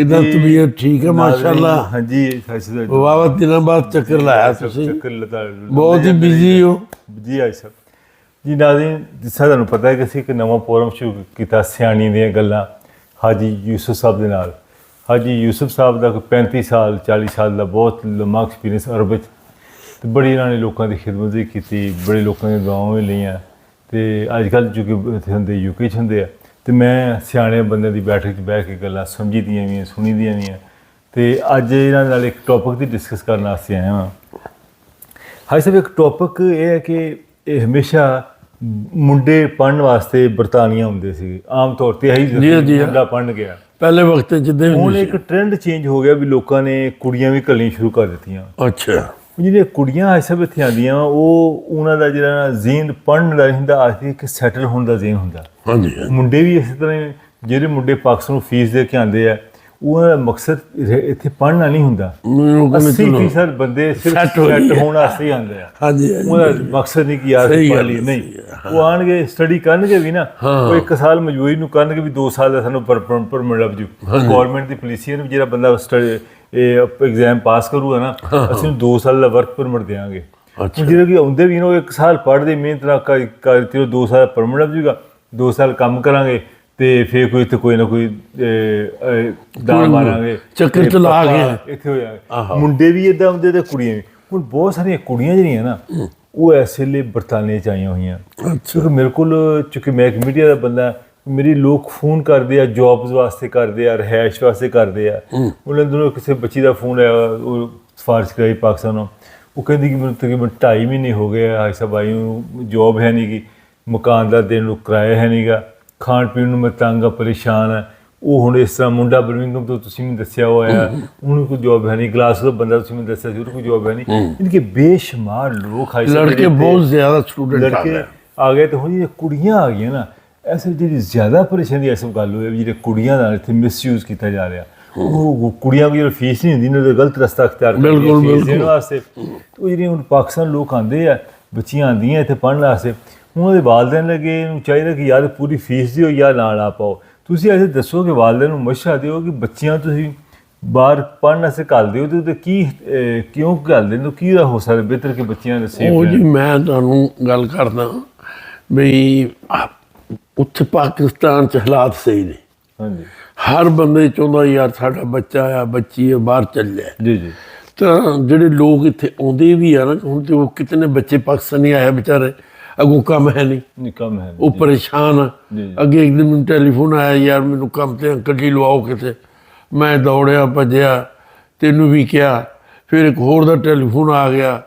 तबीयत ठीक है माशाल्लाह। हाँ जी, वाह दिनों बाद चक्कर लाया बहुत ही बिजी हो जी। आज साहब जी नाज़रीन, जिस तरह पता है कि ਅਸੀਂ ਇੱਕ ਨਵਾਂ ਪ੍ਰੋਗਰਾਮ ਸ਼ੁਰੂ ਕੀਤਾ ਸਿਆਣੀ ਦੀਆਂ ਗੱਲਾਂ ਹਾਜੀ ਯੂਸਫ ਸਾਹਿਬ ਦੇ ਨਾਲ। ਹਾਜੀ ਯੂਸਫ ਸਾਹਿਬ ਦਾ 35 ਸਾਲ 40 ਸਾਲ ਦਾ ਬਹੁਤ ਲੰਮਾ ਐਕਸਪੀਰੀਅੰਸ ਅਰਬ ਵਿੱਚ ਤੇ ਬੜੀ ਇਹਨਾਂ ਨੇ ਲੋਕਾਂ ਦੀ ਖਿਦਮਤ ਵੀ ਕੀਤੀ, ਬੜੇ ਲੋਕਾਂ ਦੀਆਂ ਦੁਆਵਾਂ ਵੀ ਲਈਆਂ। ਤੇ ਅੱਜ ਕੱਲ੍ਹ ਜੋ ਕਿ ਇੱਥੇ ਹੁੰਦੇ ਯੂਕੇ 'ਚ ਹੁੰਦੇ ਆ ਤੇ ਮੈਂ ਸਿਆਣੇ ਬੰਦੇ ਦੀ ਬੈਠਕ 'ਚ ਬਹਿ ਕੇ ਗੱਲਾਂ ਸਮਝੀ ਦੀਆਂ ਵੀ ਸੁਣੀ ਦੀਆਂ ਵੀ। ਤੇ ਅੱਜ ਇਹਨਾਂ ਨਾਲ ਇੱਕ ਟੌਪਿਕ ਦੀ ਡਿਸਕਸ ਕਰਨ ਵਾਸਤੇ ਆਇਆ ਹਾਂ। ਹਾਈ ਸਾਹਿਬ, ਇੱਕ ਟੌਪਿਕ ਇਹ ਹੈ ਕਿ ਇਹ ਹਮੇਸ਼ਾ ਮੁੰਡੇ ਪੜ੍ਹਨ ਵਾਸਤੇ ਬਰਤਾਨੀਆ ਹੁੰਦੇ ਸੀ ਆਮ ਤੌਰ 'ਤੇ ਇਹੀ ਮੁੰਡਾ ਪੜ੍ਹਨ ਗਿਆ ਪਹਿਲੇ ਵਕਤ ਜਿੱਦਾਂ ਹੁਣ ਇੱਕ ਟ੍ਰੈਂਡ ਚੇਂਜ ਹੋ ਗਿਆ ਵੀ ਲੋਕਾਂ ਨੇ ਕੁੜੀਆਂ ਵੀ ਘੱਲਣੀਆਂ ਸ਼ੁਰੂ ਕਰ ਦਿੱਤੀਆਂ। ਅੱਛਾ, ਜਿਹੜੀਆਂ ਕੁੜੀਆਂ ਅੱਜ ਸਭ ਇੱਥੇ ਆਉਂਦੀਆਂ ਉਹ ਉਹਨਾਂ ਦਾ ਜਿਹੜਾ ਜ਼ੇਨ ਪੜ੍ਹਨ ਦਾ ਹੁੰਦਾ ਆਖਦੀ ਕਿ ਸੈਟਲ ਹੋਣ ਦਾ ਜ਼ੇਨ ਹੁੰਦਾ। ਹਾਂਜੀ, ਮੁੰਡੇ ਵੀ ਇਸੇ ਤਰ੍ਹਾਂ ਜਿਹੜੇ ਮੁੰਡੇ ਪਾਕਿਸਤਾਨ ਨੂੰ ਫੀਸ ਦੇ ਕੇ ਆਉਂਦੇ ਆ ਉਹਨਾਂ ਦਾ ਮਕਸਦ ਇੱਥੇ ਪੜ੍ਹਨਾ ਨਹੀਂ ਹੁੰਦਾ। 80% ਬੰਦੇ ਸਿਰਫ ਸੈੱਟ ਹੋਣ ਵਾਸਤੇ ਹੀ ਆਉਂਦੇ ਆ। ਹਾਂਜੀ, ਉਹਦਾ ਮਕਸਦ ਨਹੀਂ ਕਿ ਯਾਰ ਪੜ੍ਹ ਲਈ, ਨਹੀਂ ਉਹ ਆਉਣਗੇ ਸਟੱਡੀ ਕਰਨਗੇ ਵੀ ਨਾ, ਉਹ 1 ਸਾਲ ਮਜ਼ਦੂਰੀ ਨੂੰ ਕਰਨਗੇ ਵੀ 2 ਸਾਲ ਦਾ ਸਾਨੂੰ ਪਰਮਿਟ ਲੱਭ ਜੂ। ਗੌਰਮੈਂਟ ਦੀ ਪਾਲਿਸੀ ਹੈ ਜਿਹੜਾ ਬੰਦਾ ਇਹ ਐਗਜ਼ਾਮ ਪਾਸ ਕਰੂਗਾ ਨਾ ਅਸੀਂ 2 ਸਾਲ ਦਾ ਵਰਕ ਪਰਮਿਟ ਦੇਵਾਂਗੇ। ਜਿਹੜੇ ਕਿ ਆਉਂਦੇ ਵੀ ਨਾ 1 ਸਾਲ ਪੜ੍ਹਦੇ ਮਿਹਨਤ ਨਾਲ ਕਰਕੇ 2 ਸਾਲ ਪਰਮਿਟ ਲੱਭ ਜੂਗਾ, 2 ਸਾਲ ਕੰਮ ਕਰਾਂਗੇ ਤੇ ਫਿਰ ਕੋਈ ਇੱਥੇ ਕੋਈ ਨਾ ਕੋਈ ਦਾਲ ਮਾਰਾਂਗੇ, ਚੱਕਰ ਚਲਾ ਕੇ ਇੱਥੇ ਹੋ ਜਾਵੇ। ਮੁੰਡੇ ਵੀ ਇੱਦਾਂ ਹੁੰਦੇ ਤੇ ਕੁੜੀਆਂ ਵੀ। ਹੁਣ ਬਹੁਤ ਸਾਰੀਆਂ ਕੁੜੀਆਂ ਜਿਹੜੀਆਂ ਨਾ ਉਹ ਇਸ ਵੇਲੇ ਬਰਤਾਨੇ 'ਚ ਆਈਆਂ ਹੋਈਆਂ। ਕਿਉਂਕਿ ਮੇਰੇ ਕੋਲ ਚੂੰਕਿ ਮੈਂ ਇੱਕ ਮੀਡੀਆ ਦਾ ਬੰਦਾ, ਮੇਰੀ ਲੋਕ ਫੋਨ ਕਰਦੇ ਆ ਜੋਬਸ ਵਾਸਤੇ, ਕਰਦੇ ਆ ਰਿਹਾਇਸ਼ ਵਾਸਤੇ, ਕਰਦੇ ਆ। ਉਹਨਾਂ ਦਿਨੋਂ ਕਿਸੇ ਬੱਚੀ ਦਾ ਫੋਨ ਆਇਆ, ਉਹ ਸਿਫਾਰਿਸ਼ ਕਰਾਈ ਪਾਕਿਸਤਾਨੋਂ। ਉਹ ਕਹਿੰਦੀ ਕਿ ਮੈਨੂੰ ਤਕਰੀਬਨ 2.5 ਮਹੀਨੇ ਹੋ ਗਏ ਹਾਈ ਸਾਹਿਬ ਆਈ ਨੂੰ, ਜੋਬ ਹੈ ਨਹੀਂ ਗੀ, ਮਕਾਨ ਦਾ ਦੇਣ ਨੂੰ ਕਿਰਾਇਆ ਹੈ ਨਹੀਂ ਗਾ, ਖਾਣ ਪੀਣ ਨੂੰ ਮੈਂ ਤੰਗ ਆ, ਪਰੇਸ਼ਾਨ ਆ। ਉਹ ਹੁਣ ਇਸ ਤਰ੍ਹਾਂ ਮੁੰਡਾ ਬਰਮਿੰਘਮ ਤੋਂ ਤੁਸੀਂ ਮੈਨੂੰ ਦੱਸਿਆ ਉਹ ਆਇਆ, ਉਹਨੂੰ ਕੋਈ ਜੋਬ ਹੈ ਨਹੀਂ। ਗਲਾਸ ਦਾ ਬੰਦਾ ਤੁਸੀਂ ਮੈਨੂੰ ਦੱਸਿਆ ਸੀ ਉਹਨੂੰ ਕੋਈ ਜੋਬ ਹੈ ਨਹੀਂ। ਯਾਨੀ ਕਿ ਬੇਸ਼ੁਮਾਰ ਲੋਕ ਹਾਈ ਸਾਹਿਬ ਲੜਕੇ ਬਹੁਤ ਜ਼ਿਆਦਾ ਸਟੂਡੈਂਟ ਲੜਕੇ ਆ ਗਏ। ਤੇ ਹੁਣ ਜਿਹੜੀਆਂ ਕੁੜੀਆਂ ਆ ਗਈਆਂ ਨਾ, ਐਸੇ ਜਿਹੜੀ ਜ਼ਿਆਦਾ ਪਰੇਸ਼ਾਨੀ ਇਸ ਗੱਲ ਹੋਈ ਵੀ ਜਿਹੜੇ ਕੁੜੀਆਂ ਦਾ ਇੱਥੇ ਮਿਸਯੂਜ਼ ਕੀਤਾ ਜਾ ਰਿਹਾ। ਉਹ ਕੁੜੀਆਂ ਦੀ ਫੀਸ ਨਹੀਂ ਹੁੰਦੀ, ਇਹਨਾਂ ਦਾ ਗਲਤ ਰਸਤਾ ਅਖਤਿਆਰ ਕਰਦੇ ਫੀਸ ਦੇਣ ਵਾਸਤੇ। ਉਹ ਜਿਹੜੀਆਂ ਹੁਣ ਪਾਕਿਸਤਾਨ ਲੋਕ ਆਉਂਦੇ ਆ, ਬੱਚੀਆਂ ਆਉਂਦੀਆਂ ਇੱਥੇ ਪੜ੍ਹਨ ਵਾਸਤੇ, ਉਹਨਾਂ ਦੇ ਵਾਲਦੈਨ ਲੱਗੇ ਨੂੰ ਚਾਹੀਦਾ ਕਿ ਯਾਰ ਪੂਰੀ ਫੀਸ ਦਿਓ ਜਾਂ ਨਾਲ ਆ ਪਾਓ। ਤੁਸੀਂ ਐਸੇ ਦੱਸੋ ਕਿ ਵਾਲਦੈਨ ਨੂੰ ਮਸ਼ਵਰਾ ਦਿਓ ਕਿ ਬੱਚੀਆਂ ਤੁਸੀਂ ਬਾਹਰ ਪੜ੍ਹਨ ਵਾਸਤੇ ਘੱਲਦੇ ਹੋ ਤੇ ਕੀ ਕਿਉਂ ਘੱਲਦੇ ਹੋ, ਕੀ ਹੋ ਸਕਦਾ ਬਿਹਤਰ ਕਿ ਬੱਚੀਆਂ ਦੇ ਸੇਫ। ਉਹ ਜੀ ਮੈਂ ਤੁਹਾਨੂੰ ਗੱਲ ਕਰਦਾ ਵੀ ਉੱਥੇ ਪਾਕਿਸਤਾਨ 'ਚ ਹਾਲਾਤ ਸਹੀ ਨੇ। ਹਾਂਜੀ, ਹਰ ਬੰਦੇ ਚਾਹੁੰਦਾ ਯਾਰ ਸਾਡਾ ਬੱਚਾ ਆ ਬੱਚੀ ਆ ਬਾਹਰ ਚੱਲ ਜਾਏ। ਜੀ ਜੀ। ਤਾਂ ਜਿਹੜੇ ਲੋਕ ਇੱਥੇ ਆਉਂਦੇ ਵੀ ਆ ਨਾ, ਹੁਣ ਤੇ ਉਹ ਕਿਤਨੇ ਬੱਚੇ ਪਾਕਿਸਤਾਨੀ ਆਏ ਵਿਚਾਰੇ, ਅੱਗੋਂ ਕੰਮ ਹੈ ਨਹੀਂ, ਕੰਮ ਹੈ, ਉਹ ਪਰੇਸ਼ਾਨ ਆ। ਅੱਗੇ ਇੱਕ ਦਿਨ ਮੈਨੂੰ ਟੈਲੀਫੋਨ ਆਇਆ, ਯਾਰ ਮੈਨੂੰ ਕੰਮ ਤੇ ਅੰਕਲ ਜੀ ਲਵਾਓ ਕਿਤੇ। ਮੈਂ ਦੌੜਿਆ ਭੱਜਿਆ, ਤੈਨੂੰ ਵੀ ਕਿਹਾ। ਫਿਰ ਇੱਕ ਹੋਰ ਦਾ ਟੈਲੀਫੋਨ ਆ ਗਿਆ,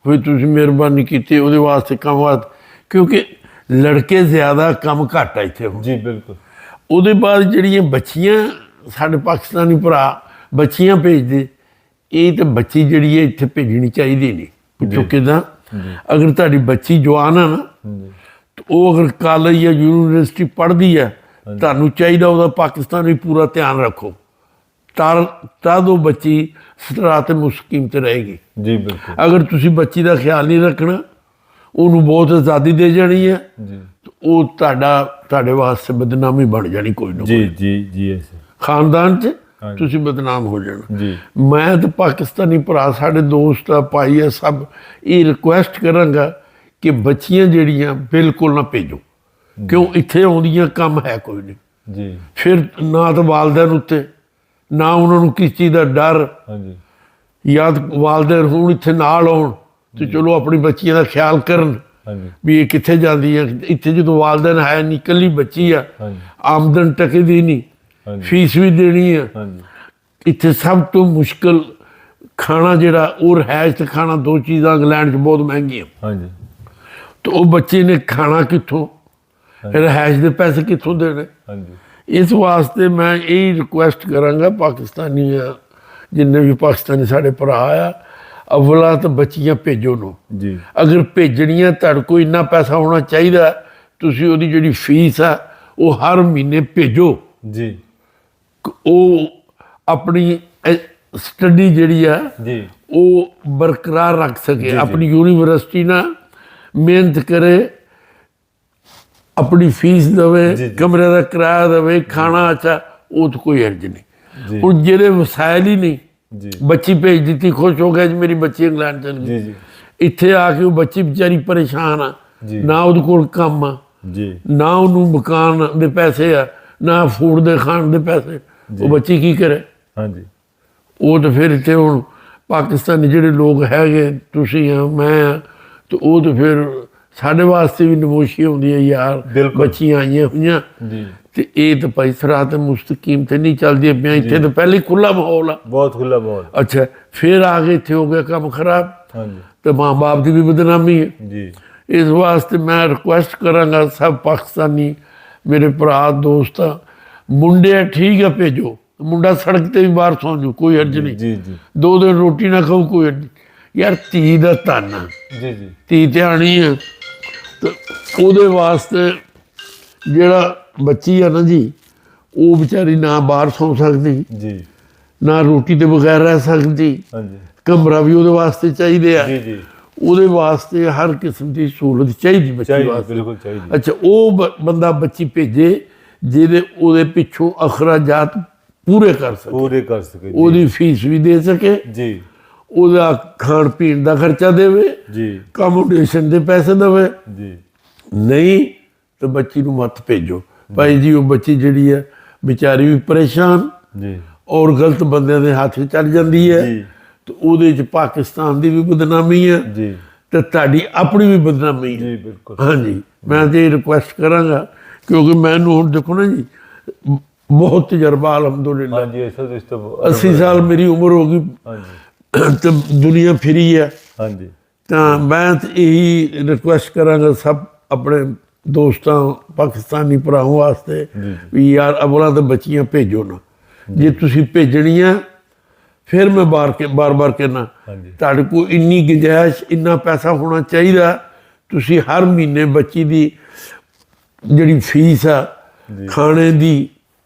ਫਿਰ ਤੁਸੀਂ ਮਿਹਰਬਾਨੀ ਕੀਤੀ ਉਹਦੇ ਵਾਸਤੇ ਕੰਮ ਵਾਸਤੇ, ਕਿਉਂਕਿ ਲੜਕੇ ਜ਼ਿਆਦਾ ਕੰਮ ਘੱਟ ਆ ਇੱਥੇ। ਜੀ ਬਿਲਕੁਲ। ਉਹਦੇ ਬਾਅਦ ਜਿਹੜੀਆਂ ਬੱਚੀਆਂ ਸਾਡੇ ਪਾਕਿਸਤਾਨੀ ਭਰਾ ਬੱਚੀਆਂ ਭੇਜਦੇ, ਇਹ ਤਾਂ ਬੱਚੀ ਜਿਹੜੀ ਹੈ ਇੱਥੇ ਭੇਜਣੀ ਚਾਹੀਦੀ ਨਹੀਂ। ਪੁੱਛੋ ਕਿੱਦਾਂ? ਅਗਰ ਤੁਹਾਡੀ ਬੱਚੀ ਜਵਾਨ ਆ ਨਾ, ਉਹ ਅਗਰ ਕਾਲਜ ਜਾਂ ਯੂਨੀਵਰਸਿਟੀ ਪੜ੍ਹਦੀ ਹੈ, ਤੁਹਾਨੂੰ ਚਾਹੀਦਾ ਉਹਦਾ ਪਾਕਿਸਤਾਨ ਵੀ ਪੂਰਾ ਧਿਆਨ ਰੱਖੋ, ਤਾਂ ਉਹ ਬੱਚੀ ਸਰਾਤ ਮੁਸਤਕੀਮ 'ਤੇ ਰਹੇਗੀ। ਜੀ ਬਿਲਕੁਲ। ਅਗਰ ਤੁਸੀਂ ਬੱਚੀ ਦਾ ਖਿਆਲ ਨਹੀਂ ਰੱਖਣਾ, ਉਹਨੂੰ ਬਹੁਤ ਆਜ਼ਾਦੀ ਦੇ ਜਾਣੀ ਹੈ, ਉਹ ਤੁਹਾਡੇ ਵਾਸਤੇ ਬਦਨਾਮੀ ਬਣ ਜਾਣੀ ਕੋਈ ਨਾ। ਜੀ ਜੀ ਜੀ। ਖਾਨਦਾਨ 'ਚ ਤੁਸੀਂ ਬਦਨਾਮ ਹੋ ਜਾਣਾ। ਜੀ ਮੈਂ ਤਾਂ ਪਾਕਿਸਤਾਨੀ ਭਰਾ ਸਾਡੇ ਦੋਸਤ ਆ, ਭਾਈ ਆ, ਸਭ ਇਹ ਰਿਕੁਐਸਟ ਕਰਾਂਗਾ ਕਿ ਬੱਚੀਆਂ ਜਿਹੜੀਆਂ ਬਿਲਕੁਲ ਨਾ ਭੇਜੋ, ਕਿਉਂ ਇੱਥੇ ਆਉਂਦੀਆਂ ਕੰਮ ਹੈ ਕੋਈ ਨਹੀਂ। ਜੀ। ਫਿਰ ਨਾ ਤਾਂ ਵਾਲਦੈਨ ਉੱਤੇ, ਨਾ ਉਹਨਾਂ ਨੂੰ ਕਿਸ ਚੀਜ਼ ਦਾ ਡਰ। ਹਾਂਜੀ। ਜਾਂ ਵਾਲਦੈਨ ਹੁਣ ਇੱਥੇ ਨਾਲ ਆਉਣ ਤੇ ਚਲੋ ਆਪਣੀ ਬੱਚੀਆਂ ਦਾ ਖਿਆਲ ਕਰਨ ਵੀ ਇਹ ਕਿੱਥੇ ਜਾਂਦੀ ਹੈ। ਇੱਥੇ ਜਦੋਂ ਵਾਲਦੈਨ ਹੈ ਨਹੀਂ, ਇਕੱਲੀ ਬੱਚੀ ਆ, ਆਮਦਨ ਟਕਦੀ ਨਹੀਂ, ਫੀਸ ਵੀ ਦੇਣੀ ਆ। ਇੱਥੇ ਸਭ ਤੋਂ ਮੁਸ਼ਕਿਲ ਖਾਣਾ ਜਿਹੜਾ ਉਹ ਰਿਹਾਇਸ਼ ਤੇ ਖਾਣਾ, 2 ਚੀਜ਼ਾਂ ਇੰਗਲੈਂਡ 'ਚ ਬਹੁਤ ਮਹਿੰਗੀਆਂ। ਹਾਂਜੀ। ਤਾਂ ਉਹ ਬੱਚੇ ਨੇ ਖਾਣਾ ਕਿੱਥੋਂ, ਰਿਹਾਇਸ਼ ਦੇ ਪੈਸੇ ਕਿੱਥੋਂ ਦੇਣੇ। ਇਸ ਵਾਸਤੇ ਮੈਂ ਇਹ ਰਿਕੁਐਸਟ ਕਰਾਂਗਾ ਪਾਕਿਸਤਾਨੀ ਜਿੰਨੇ ਵੀ ਪਾਕਿਸਤਾਨੀ ਸਾਡੇ ਭਰਾ ਆ, ਅਵਲਾ ਤਾਂ ਬੱਚੀਆਂ ਭੇਜੋ ਨੂੰ। ਜੀ। ਅਗਰ ਭੇਜਣੀਆਂ ਤੁਹਾਡੇ ਕੋਲ ਇੰਨਾ ਪੈਸਾ ਹੋਣਾ ਚਾਹੀਦਾ, ਤੁਸੀਂ ਉਹਦੀ ਜਿਹੜੀ ਫੀਸ ਆ ਉਹ ਹਰ ਮਹੀਨੇ ਭੇਜੋ। ਜੀ। ਉਹ ਆਪਣੀ ਸਟੱਡੀ ਜਿਹੜੀ ਆ ਜੀ ਉਹ ਬਰਕਰਾਰ ਰੱਖ ਸਕੇ, ਆਪਣੀ ਯੂਨੀਵਰਸਿਟੀ ਨਾਲ ਮਿਹਨਤ ਕਰੇ, ਆਪਣੀ ਫੀਸ ਜੀ, ਦੇਵੇ, ਜੀ। ਕਮਰੇ ਦਾ ਕਿਰਾਇਆ ਦੇਵੇ, ਖਾਣਾ ਅੱਛਾ, ਉਹ ਤਾਂ ਕੋਈ ਹਰਜ ਨਹੀਂ। ਜੀ ਹੁਣ ਜਿਹੜੇ ਵਸਾਇਲ ਹੀ ਨਹੀਂ, ਜੀ ਬੱਚੀ ਭੇਜ ਦਿੱਤੀ, ਖੁਸ਼ ਹੋ ਗਿਆ ਜੀ ਮੇਰੀ ਬੱਚੀ ਇੰਗਲੈਂਡ ਚਲ ਜੀ ਗਈ। ਜੀ ਇੱਥੇ ਆ ਕੇ ਉਹ ਬੱਚੀ ਵਿਚਾਰੀ ਪਰੇਸ਼ਾਨ ਆ, ਜੀ। ਨਾ ਉਹਦੇ ਕੋਲ ਕੰਮ ਆ, ਜੀ ਨਾ ਉਹਨੂੰ ਮਕਾਨ ਦੇ ਪੈਸੇ ਆ, ਨਾ ਫੂਡ ਦੇ ਖਾਣ ਦੇ ਪੈਸੇ। ਉਹ ਬੱਚੀ ਕੀ ਕਰੇ? ਹਾਂਜੀ ਉਹ ਤਾਂ ਫਿਰ ਇੱਥੇ ਹੁਣ ਪਾਕਿਸਤਾਨੀ ਜਿਹੜੇ ਲੋਕ ਹੈਗੇ, ਤੁਸੀਂ ਆ, ਮੈਂ ਆ, ਤੇ ਉਹ ਤਾਂ ਫਿਰ ਸਾਡੇ ਵਾਸਤੇ ਵੀ ਨਮੋਸ਼ੀ ਹੁੰਦੀ ਹੈ ਯਾਰ, ਬਿਲਕੁਲ। ਬੱਚੀਆਂ ਆਈਆਂ ਹੋਈਆਂ ਜੀ ਤੇ ਇਹ ਤਾਂ ਭਾਈ ਸਰਾਤ ਮੁਸਤਕੀਮ ਤੇ ਨਹੀਂ ਚੱਲਦੀ ਪਿਆ। ਇੱਥੇ ਤਾਂ ਪਹਿਲੇ ਹੀ ਖੁੱਲਾ ਮਾਹੌਲ ਆ। ਬਹੁਤ ਖੁੱਲਾ ਮਾਹੌਲ। ਅੱਛਾ, ਫਿਰ ਆ ਕੇ ਇੱਥੇ ਹੋ ਗਿਆ ਕੰਮ ਖਰਾਬ, ਹਾਂਜੀ ਤੇ ਮਾਂ ਬਾਪ ਦੀ ਵੀ ਬਦਨਾਮੀ ਹੈ। ਜੀ ਇਸ ਵਾਸਤੇ ਮੈਂ ਰਿਕੁਐਸਟ ਕਰਾਂਗਾ ਸਭ ਪਾਕਿਸਤਾਨੀ ਮੇਰੇ ਭਰਾ ਦੋਸਤ, ਮੁੰਡੇ ਠੀਕ ਆ ਭੇਜੋ, ਮੁੰਡਾ ਸੜਕ ਤੇ ਵੀ ਬਾਹਰ ਸੌਂ ਜੂ, ਕੋਈ ਹਰਜ ਨਹੀਂ। ਜੀ ਜੀ 2 ਦਿਨ ਰੋਟੀ ਨਾ ਖਾਓ, ਕੋਈ ਹਰਜ ਨਹੀਂ। ਯਾਰ ਧੀ ਦਾ ਧਨ ਆ, ਜੀ ਜੀ ਧੀ ਧਿਆਣੀ ਆ, ਤੇ ਉਹਦੇ ਵਾਸਤੇ ਜਿਹੜਾ ਬੱਚੀ ਆ ਨਾ ਜੀ, ਉਹ ਵਿਚਾਰੀ ਨਾ ਬਾਹਰ ਸੌਂ ਸਕਦੀ, ਜੀ ਨਾ ਰੋਟੀ ਦੇ ਬਗੈਰ ਰਹਿ ਸਕਦੀ, ਹਾਂਜੀ ਕਮਰਾ ਵੀ ਉਹਦੇ ਵਾਸਤੇ ਚਾਹੀਦੇ ਆ। ਜੀ ਜੀ ਉਹਦੇ ਵਾਸਤੇ ਹਰ ਕਿਸਮ ਦੀ ਸਹੂਲਤ ਚਾਹੀਦੀ ਬੱਚੀ ਚਾਹੀਦੀ, ਵਾਸਤੇ। ਬਿਲਕੁਲ ਚਾਹੀਦੀ। ਅੱਛਾ, ਉਹ ਬੰਦਾ ਬੱਚੀ ਭੇਜੇ ਜਿਹਦੇ ਉਹਦੇ ਪਿੱਛੋਂ ਅਖਰਾਜਾਤ ਪੂਰੇ ਕਰ ਸਕੇ, ਪੂਰੇ ਕਰ ਸਕੇ। ਜੀ ਉਹਦੀ ਫੀਸ ਵੀ ਦੇ ਸਕੇ, ਜੀ ਉਹਦਾ ਖਾਣ ਪੀਣ ਦਾ ਖਰਚਾ ਦੇਵੇ, ਜੀ ਅਕੋਮੋਡੇਸ਼ਨ ਦੇ ਪੈਸੇ ਦੇਵੇ। ਜੀ ਨਹੀਂ ਤਾਂ ਬੱਚੀ ਨੂੰ ਮਤ ਭੇਜੋ ਭਾਈ ਜੀ। ਉਹ ਬੱਚੀ ਜਿਹੜੀ ਹੈ ਵਿਚਾਰੀ ਵੀ ਪਰੇਸ਼ਾਨ ਜੀ ਔਰ ਗਲਤ ਬੰਦਿਆਂ ਦੇ ਹੱਥ 'ਚ ਚੱਲ ਜਾਂਦੀ ਹੈ, ਜੀ ਤੇ ਉਹਦੇ 'ਚ ਪਾਕਿਸਤਾਨ ਦੀ ਵੀ ਬਦਨਾਮੀ ਹੈ ਜੀ ਤੇ ਤੁਹਾਡੀ ਆਪਣੀ ਵੀ ਬਦਨਾਮੀ ਹੈ। ਜੀ ਬਿਲਕੁਲ। ਹਾਂਜੀ, ਮੈਂ ਤੇ ਰਿਕੁਐਸਟ ਕਰਾਂਗਾ, ਕਿਉਂਕਿ ਮੈਨੂੰ ਹੁਣ ਦੇਖੋ ਨਾ ਜੀ, ਬਹੁਤ ਤਜਰਬਾ ਅਲਹਮਦੁਲਿਲਾ, ਹਾਂਜੀ ਐਸਾ ਇਸ ਤੋਂ 80 ਸਾਲ ਮੇਰੀ ਉਮਰ ਹੋ ਗਈ ਹਾਂਜੀ ਤੇ ਦੁਨੀਆ ਫਿਰੀ ਹੈ। ਹਾਂਜੀ ਤਾਂ ਮੈਂ ਤਾਂ ਇਹੀ ਰਿਕੁਐਸਟ ਕਰਾਂਗਾ ਸਭ ਆਪਣੇ ਦੋਸਤਾਂ ਪਾਕਿਸਤਾਨੀ ਭਰਾਵਾਂ ਵਾਸਤੇ ਵੀ ਯਾਰ ਅਵਲਾਂ ਤਾਂ ਬੱਚੀਆਂ ਭੇਜੋ ਨਾ। ਜੇ ਤੁਸੀਂ ਭੇਜਣੀਆਂ ਫਿਰ ਮੈਂ ਬਾਰ-ਬਾਰ ਕਹਿਣਾ, ਹਾਂਜੀ ਤੁਹਾਡੇ ਕੋਲ ਇੰਨੀ ਗੁੰਜਾਇਸ਼, ਇੰਨਾ ਪੈਸਾ ਹੋਣਾ ਚਾਹੀਦਾ, ਤੁਸੀਂ ਹਰ ਮਹੀਨੇ ਬੱਚੀ ਦੀ ਜਿਹੜੀ ਫੀਸ ਆ, ਖਾਣੇ ਦੀ,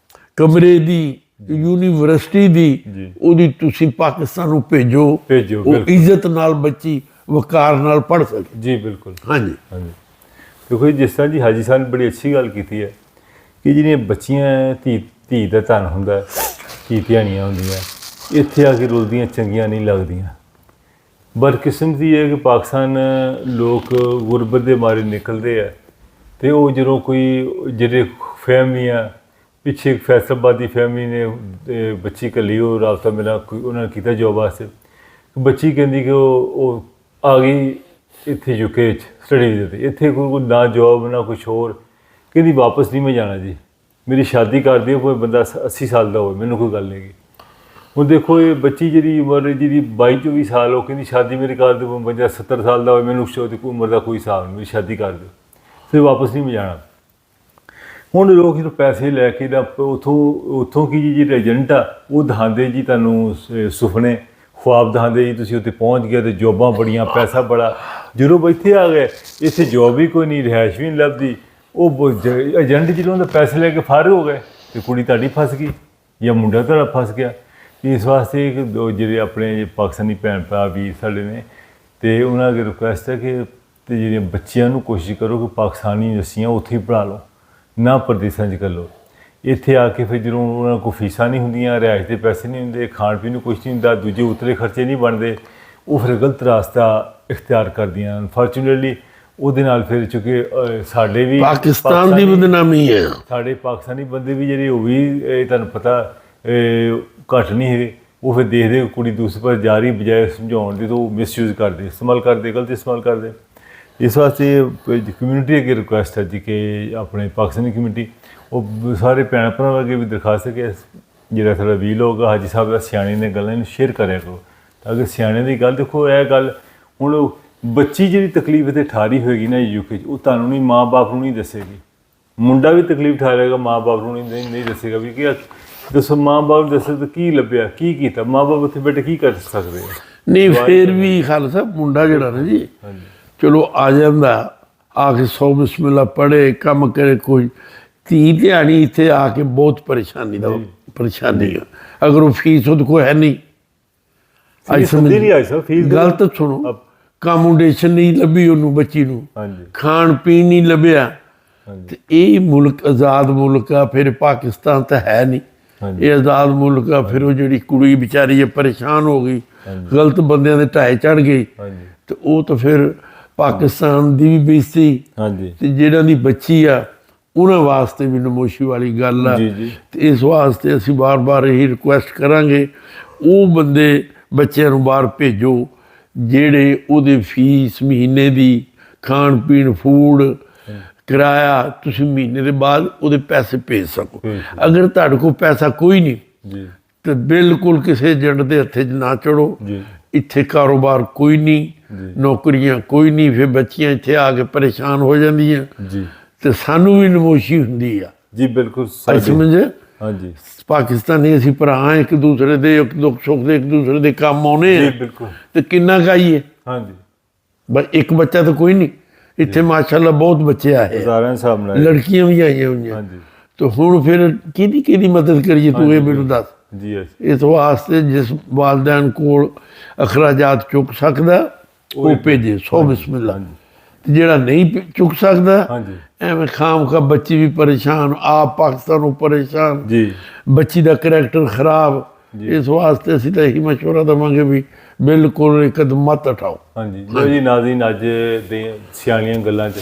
ਕਮਰੇ ਦੀ, ਯੂਨੀਵਰਸਿਟੀ ਦੀ, ਜੀ ਉਹਦੀ ਤੁਸੀਂ ਪਾਕਿਸਤਾਨ ਨੂੰ ਭੇਜੋ। ਭੇਜੋ, ਉਹ ਬਿਲਕੁਲ। ਇੱਜ਼ਤ ਨਾਲ ਬੱਚੀ ਵਕਾਰ ਨਾਲ ਪੜ੍ਹ ਸਕੇ। ਜੀ ਬਿਲਕੁਲ। ਹਾਂਜੀ ਹਾਂਜੀ ਦੇਖੋ ਜੀ, ਜਿਸ ਤਰ੍ਹਾਂ ਜੀ ਹਾਜੀ ਸਾਹਿਬ ਨੇ ਬੜੀ ਅੱਛੀ ਗੱਲ ਕੀਤੀ ਹੈ ਕਿ ਜਿਹੜੀਆਂ ਬੱਚੀਆਂ ਧੀ ਦਾ ਧਨ ਹੁੰਦਾ, ਧੀ ਧਿਆਣੀਆਂ ਹੁੰਦੀਆਂ, ਇੱਥੇ ਆ ਕੇ ਰੁਲਦੀਆਂ ਚੰਗੀਆਂ ਨਹੀਂ ਲੱਗਦੀਆਂ। ਬਦਕਿਸਮਤੀ ਹੈ ਕਿ ਪਾਕਿਸਤਾਨ ਲੋਕ ਗੁਰਬਤ ਦੇ ਮਾਰੇ ਨਿਕਲਦੇ ਆ, ਤੇ ਉਹ ਜਦੋਂ ਕੋਈ ਜਿਹੜੇ ਫੈਮਲੀਆਂ ਪਿੱਛੇ ਇੱਕ ਫੈਸਲਾਬਾਦ ਦੀ ਫੈਮਲੀ ਨੇ ਬੱਚੀ ਘੱਲੀ, ਉਹ ਰਾਬਤਾ ਮਿਲਾ, ਉਹਨਾਂ ਨੇ ਕੀਤਾ ਜੋਬ ਵਾਸਤੇ। ਬੱਚੀ ਕਹਿੰਦੀ ਕਿ ਉਹ ਆ ਗਈ ਇੱਥੇ ਯੂਕੇ 'ਚ ਸਟੱਡੀ ਦੇ ਉੱਤੇ, ਇੱਥੇ ਕੋਈ ਨਾ ਜੋਬ ਨਾ ਕੁਛ ਹੋਰ, ਕਹਿੰਦੀ ਵਾਪਸ ਨਹੀਂ ਮੈਂ ਜਾਣਾ ਜੀ, ਮੇਰੀ ਸ਼ਾਦੀ ਕਰ ਦਿਓ, ਕੋਈ ਬੰਦਾ 80 ਸਾਲ ਦਾ ਹੋਵੇ, ਮੈਨੂੰ ਕੋਈ ਗੱਲ ਨਹੀਂ ਗੀ। ਹੁਣ ਦੇਖੋ ਇਹ ਬੱਚੀ ਜਿਹੜੀ ਉਮਰ ਜਿਹਦੀ 22-24 ਸਾਲ, ਉਹ ਕਹਿੰਦੀ ਸ਼ਾਦੀ ਮੇਰੀ ਕਰ ਦਿਓ, ਬੰਦਾ 70 ਸਾਲ ਦਾ ਹੋਵੇ, ਮੈਨੂੰ ਉਹਦੀ ਉਮਰ ਦਾ ਕੋਈ ਹਿਸਾਬ ਨਹੀਂ, ਮੇਰੀ ਸ਼ਾਦੀ ਕਰ ਦਿਓ, ਫਿਰ ਵਾਪਸ ਨਹੀਂ ਮੈਂ ਜਾਣਾ। ਹੁਣ ਲੋਕ ਜਦੋਂ ਪੈਸੇ ਲੈ ਕੇ ਨਾ ਉੱਥੋਂ ਕੀ ਜੀ ਜਿਹੜੇ ਏਜੰਟ ਆ, ਉਹ ਦਿਖਾਉਂਦੇ ਜੀ ਤੁਹਾਨੂੰ ਸੁਪਨੇ ਖੁਆਬ ਦਿਖਾਉਂਦੇ ਜੀ, ਤੁਸੀਂ ਉੱਥੇ ਪਹੁੰਚ ਗਏ ਤੇ ਜੋਬਾਂ ਬੜੀਆਂ, ਪੈਸਾ ਬੜਾ। ਜਦੋਂ ਇੱਥੇ ਆ ਗਏ, ਇੱਥੇ ਜੋਬ ਵੀ ਕੋਈ ਨਹੀਂ, ਰਿਹਾਇਸ਼ ਵੀ ਨਹੀਂ ਲੱਭਦੀ। ਉਹ ਏਜੰਟ ਜਦੋਂ ਦੇ ਪੈਸੇ ਲੈ ਕੇ ਫਾਰਗ ਹੋ ਗਏ ਤੇ ਕੁੜੀ ਤੁਹਾਡੀ ਫਸ ਗਈ ਜਾਂ ਮੁੰਡਾ ਤੁਹਾਡਾ ਫਸ ਗਿਆ। ਇਸ ਵਾਸਤੇ ਜਿਹੜੇ ਆਪਣੇ ਪਾਕਿਸਤਾਨੀ ਭੈਣ ਭਰਾ ਵੀ ਸਾਡੇ ਨੇ, ਤੇ ਉਹਨਾਂ ਅੱਗੇ ਰਿਕੁਐਸਟ ਹੈ ਕਿ ਤੇ ਜਿਹੜੀਆਂ ਬੱਚਿਆਂ ਨੂੰ ਕੋਸ਼ਿਸ਼ ਕਰੋ ਕਿ ਪਾਕਿਸਤਾਨੀ ਯੂਨੀਵਰਸਿਟੀਆਂ ਉੱਥੇ ਹੀ ਪੜ੍ਹਾ ਲਓ, ਨਾ ਪ੍ਰਦੇਸ਼ਾਂ 'ਚ ਕਰ ਲਓ। ਇੱਥੇ ਆ ਕੇ ਫਿਰ ਜਦੋਂ ਉਹਨਾਂ ਕੋਲ ਫੀਸਾਂ ਨਹੀਂ ਹੁੰਦੀਆਂ, ਰਿਹਾਇਸ਼ ਦੇ ਪੈਸੇ ਨਹੀਂ ਹੁੰਦੇ, ਖਾਣ ਪੀਣ ਨੂੰ ਕੁਛ ਨਹੀਂ ਹੁੰਦਾ, ਦੂਜੇ ਉਤਲੇ ਖਰਚੇ ਨਹੀਂ ਬਣਦੇ, ਉਹ ਫਿਰ ਗਲਤ ਰਾਸਤਾ ਇਖਤਿਆਰ ਕਰਦੀਆਂ। ਅਨਫੋਰਚੂਨੇਟਲੀ ਉਹਦੇ ਨਾਲ ਫਿਰ ਚੁੱਕੇ ਸਾਡੇ ਵੀ ਪਾਕਿਸਤਾਨ ਦੀ ਬਦਨਾਮੀ ਹੈ। ਸਾਡੇ ਪਾਕਿਸਤਾਨੀ ਬੰਦੇ ਵੀ ਜਿਹੜੇ ਉਹ ਵੀ ਤੁਹਾਨੂੰ ਪਤਾ ਘੱਟ ਨਹੀਂ ਹੈਗੇ, ਉਹ ਫਿਰ ਦੇਖਦੇ ਕੁੜੀ ਦੂਸਰੇ ਪਾਸੇ ਜਾ ਰਹੀ, ਬਜਾਏ ਸਮਝਾਉਣ ਦੀ ਤਾਂ ਉਹ ਮਿਸਯੂਜ਼ ਕਰਦੇ, ਇਸਤੇਮਾਲ ਕਰਦੇ, ਗਲਤ ਇਸਤੇਮਾਲ ਕਰਦੇ। ਇਸ ਵਾਸਤੇ ਕਮਿਊਨਿਟੀ ਅੱਗੇ ਰਿਕੁਐਸਟ ਹੈ ਜੀ ਕਿ ਆਪਣੇ ਪਾਕਿਸਤਾਨੀ ਕਮਿਊਨਿਟੀ ਉਹ ਸਾਰੇ ਭੈਣ ਭਰਾਵਾਂ ਅੱਗੇ ਵੀ ਦਰਖਾਸਤ ਹੈ ਕਿ ਜਿਹੜਾ ਸਾਡਾ ਵੀਰ ਲੋਕ ਹਾਜੀ ਸਾਹਿਬ ਦਾ ਸਿਆਣੇ ਨੇ ਗੱਲਾਂ ਇਹਨੂੰ ਸ਼ੇਅਰ ਕਰਿਆ ਕਰੋ, ਤਾਂ ਕਿ ਸਿਆਣੇ ਦੀ ਗੱਲ ਦੇਖੋ। ਇਹ ਗੱਲ ਹੁਣ ਬੱਚੀ ਜਿਹੜੀ ਤਕਲੀਫ ਇੱਥੇ ਠਾਰੀ ਹੋਏਗੀ ਨਾ ਯੂਕੇ 'ਚ, ਉਹ ਤੁਹਾਨੂੰ ਨਹੀਂ, ਮਾਂ ਬਾਪ ਨੂੰ ਨਹੀਂ ਦੱਸੇਗੀ। ਮੁੰਡਾ ਵੀ ਤਕਲੀਫ ਠਾਰੇਗਾ, ਮਾਂ ਬਾਪ ਨੂੰ ਨਹੀਂ ਦੱਸੇਗਾ ਵੀ ਕਿ ਦੱਸੋ ਮਾਂ ਬਾਪ ਦੱਸੇ ਤਾਂ ਕੀ ਲੱਭਿਆ, ਕੀ ਕੀਤਾ, ਮਾਂ ਬਾਪ ਉੱਥੇ ਬੈਠੇ ਕੀ ਕਰ ਸਕਦੇ ਆ। ਨਹੀਂ ਫਿਰ ਵੀ ਖਾਲਸਾ ਮੁੰਡਾ ਜਿਹੜਾ ਨਾ ਜੀ, ਚਲੋ ਆ ਜਾਂਦਾ, ਆ ਕੇ 100 ਬਿਸਮਿਲ੍ਲਾ ਪੜ੍ਹੇ, ਕੰਮ ਕਰੇ, ਕੋਈ ਧੀ ਧਿਆਣੀ ਇੱਥੇ ਆ ਕੇ ਬਹੁਤ ਪਰੇਸ਼ਾਨੀ ਆ। ਅਗਰ ਉਹ ਫੀਸ ਉਹਦੇ ਕੋਲ ਹੈ ਨਹੀਂ, ਗੱਲ ਤਾਂ ਸੁਣੋ, ਅਕੋਮੋਡੇਸ਼ਨ ਨਹੀਂ ਲੱਭੀ ਉਹਨੂੰ, ਬੱਚੀ ਨੂੰ ਖਾਣ ਪੀਣ ਨਹੀਂ ਲੱਭਿਆ, ਤੇ ਇਹ ਮੁਲਕ ਆਜ਼ਾਦ ਮੁਲਕ ਆ, ਫਿਰ ਪਾਕਿਸਤਾਨ ਤਾਂ ਹੈ ਨਹੀਂ, ਇਹ ਆਜ਼ਾਦ ਮੁਲਕ ਆ। ਫਿਰ ਉਹ ਜਿਹੜੀ ਕੁੜੀ ਵਿਚਾਰੀ ਹੈ ਪਰੇਸ਼ਾਨ ਹੋ ਗਈ, ਗਲਤ ਬੰਦਿਆਂ ਦੇ ਢਾਏ ਚੜ ਗਈ, ਤੇ ਉਹ ਤਾਂ ਫਿਰ ਪਾਕਿਸਤਾਨ ਦੀ ਵੀ ਬੇਇੱਜ਼ਤੀ, ਤੇ ਜਿਹੜਾ ਦੀ ਬੱਚੀ ਆ ਉਹਨਾਂ ਵਾਸਤੇ ਵੀ ਨਮੋਸ਼ੀ ਵਾਲੀ ਗੱਲ ਆ। ਤੇ ਇਸ ਵਾਸਤੇ ਅਸੀਂ ਬਾਰ-ਬਾਰ ਇਹੀ ਰਿਕੁਐਸਟ ਕਰਾਂਗੇ, ਉਹ ਬੰਦੇ ਬੱਚਿਆਂ ਨੂੰ ਬਾਹਰ ਭੇਜੋ ਜਿਹੜੇ ਉਹਦੇ ਫੀਸ ਮਹੀਨੇ ਦੀ, ਖਾਣ ਪੀਣ, ਫੂਡ, ਕਿਰਾਇਆ ਤੁਸੀਂ ਮਹੀਨੇ ਦੇ ਬਾਅਦ ਉਹਦੇ ਪੈਸੇ ਭੇਜ ਸਕੋ। ਅਗਰ ਤੁਹਾਡੇ ਕੋਲ ਪੈਸਾ ਕੋਈ ਨਹੀਂ ਤੇ ਬਿਲਕੁਲ ਕਿਸੇ ਏਜੰਟ ਦੇ ਹੱਥੇ 'ਚ ਨਾ ਚੜੋ। ਇੱਥੇ ਕਾਰੋਬਾਰ ਕੋਈ ਨਹੀਂ, ਨੌਕਰੀਆਂ ਕੋਈ ਨਹੀਂ, ਫਿਰ ਬੱਚੀਆਂ ਇੱਥੇ ਆ ਕੇ ਪਰੇਸ਼ਾਨ ਹੋ ਜਾਂਦੀਆਂ ਤੇ ਸਾਨੂੰ ਵੀ ਨਮੋਸ਼ੀ ਹੁੰਦੀ ਆ। ਜੀ ਬਿਲਕੁਲ ਸਮਝੇ। ਪਾਕਿਸਤਾਨੀ ਅਸੀਂ ਭਰਾ ਹਾਂ, ਇੱਕ ਦੂਸਰੇ ਦੇ ਦੁੱਖ ਸੁੱਖ ਦੇ ਇੱਕ ਦੂਸਰੇ ਦੇ ਕੰਮ ਆਉਣੇ ਆ, ਤੇ ਕਿੰਨਾ ਖਾਈਏ। ਬਸ ਇੱਕ ਬੱਚਾ ਤਾਂ ਕੋਈ ਨਹੀਂ ਇੱਥੇ, ਮਾਸ਼ਾਅੱਲਾ ਬਹੁਤ ਬੱਚੇ ਆਏ, ਲੜਕੀਆਂ ਵੀ ਆਈਆਂ ਹੋਈਆਂ, ਤੇ ਹੁਣ ਫਿਰ ਕਿਹਦੀ ਮਦਦ ਕਰੀਏ, ਤੂੰ ਇਹ ਮੈਨੂੰ ਦੱਸ। ਇਸ ਵਾਸਤੇ ਜਿਸ ਵਾਲਦੈਨ ਕੋਲ ਅਖਰਾਜਾਤ ਚੁੱਕ ਸਕਦਾ ਉਹ ਭੇਜੇ, 100 ਬਿਸਮਿਲ੍ਲਾ। ਜਿਹੜਾ ਨਹੀਂ ਚੁੱਕ ਸਕਦਾ, ਐਵੇਂ ਖਾਮਖਾ ਬੱਚੀ ਵੀ ਪਰੇਸ਼ਾਨ, ਆਪ ਪਾਕਿਸਤਾਨੋਂ ਪਰੇਸ਼ਾਨ, ਬੱਚੀ ਦਾ ਕਰੈਕਟਰ ਖਰਾਬ। ਇਸ ਵਾਸਤੇ ਅਸੀਂ ਤਾਂ ਇਹੀ ਮਸ਼ਵਰਾ ਦੇਵਾਂਗੇ ਵੀ ਬਿਲਕੁਲ ਇਹ ਕਦਮ ਮਤ ਉਠਾਓ। ਜੋ ਜੀ ਨਾਜ਼ਰੀਨ, ਅੱਜ ਦੇ ਸਿਆਣੀਆਂ ਗੱਲਾਂ 'ਚ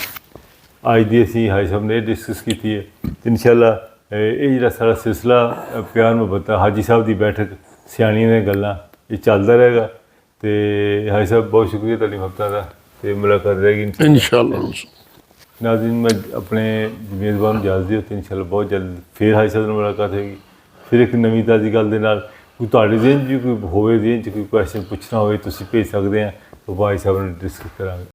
ਅੱਜ ਦੀ ਅਸੀਂ ਹਾਜੀ ਸਾਹਿਬ ਨੇ ਡਿਸਕਸ ਕੀਤੀ ਹੈ, ਤੇ ਇਨਸ਼ਾਅੱਲਾ ਇਹ ਜਿਹੜਾ ਸਾਡਾ ਸਿਲਸਿਲਾ ਪਿਆਰ ਮੁਹੱਬਤ ਹਾਜੀ ਸਾਹਿਬ ਦੀ ਬੈਠਕ ਸਿਆਣੀਆਂ ਦੀਆਂ ਗੱਲਾਂ ਇਹ ਚੱਲਦਾ ਰਹੇਗਾ। ਤੇ ਹਾਜੀ ਸਾਹਿਬ ਬਹੁਤ ਸ਼ੁਕਰੀਆ ਤੁਹਾਡੀ ਮੁਹੱਬਤਾਂ ਦਾ, ਤੇ ਮੁਲਾਕਾਤ ਰਹੇਗੀ ਇਨਸ਼ਾਅੱਲਾ। ਨਾਜ਼ਰੀਨ, ਮੈਂ ਆਪਣੇ ਮੇਜ਼ਬਾਨ ਨੂੰ ਇਜਾਜ਼ਤ ਦਿਓ, ਤੇ ਇਨਸ਼ਾਅੱਲਾ ਬਹੁਤ ਜਲਦ ਫਿਰ ਹਾਜੀ ਸਾਹਿਬ ਨਾਲ ਮੁਲਾਕਾਤ ਹੋਏਗੀ, ਫਿਰ ਇੱਕ ਨਵੀਂ ਤਾਜ਼ੀ ਗੱਲ ਦੇ ਨਾਲ। ਕੋਈ ਤੁਹਾਡੇ ਜ਼ਿਹਨ 'ਚ ਕੋਈ ਹੋਵੇ, ਜ਼ਿਹਨ 'ਚ ਕੋਈ ਕੁਐਸਚਨ ਪੁੱਛਣਾ ਹੋਵੇ, ਤੁਸੀਂ ਭੇਜ ਸਕਦੇ ਆ, ਉਹ ਹਾਜੀ ਸਾਹਿਬ ਨਾਲ ਡਿਸਕਸ ਕਰਾਂਗੇ।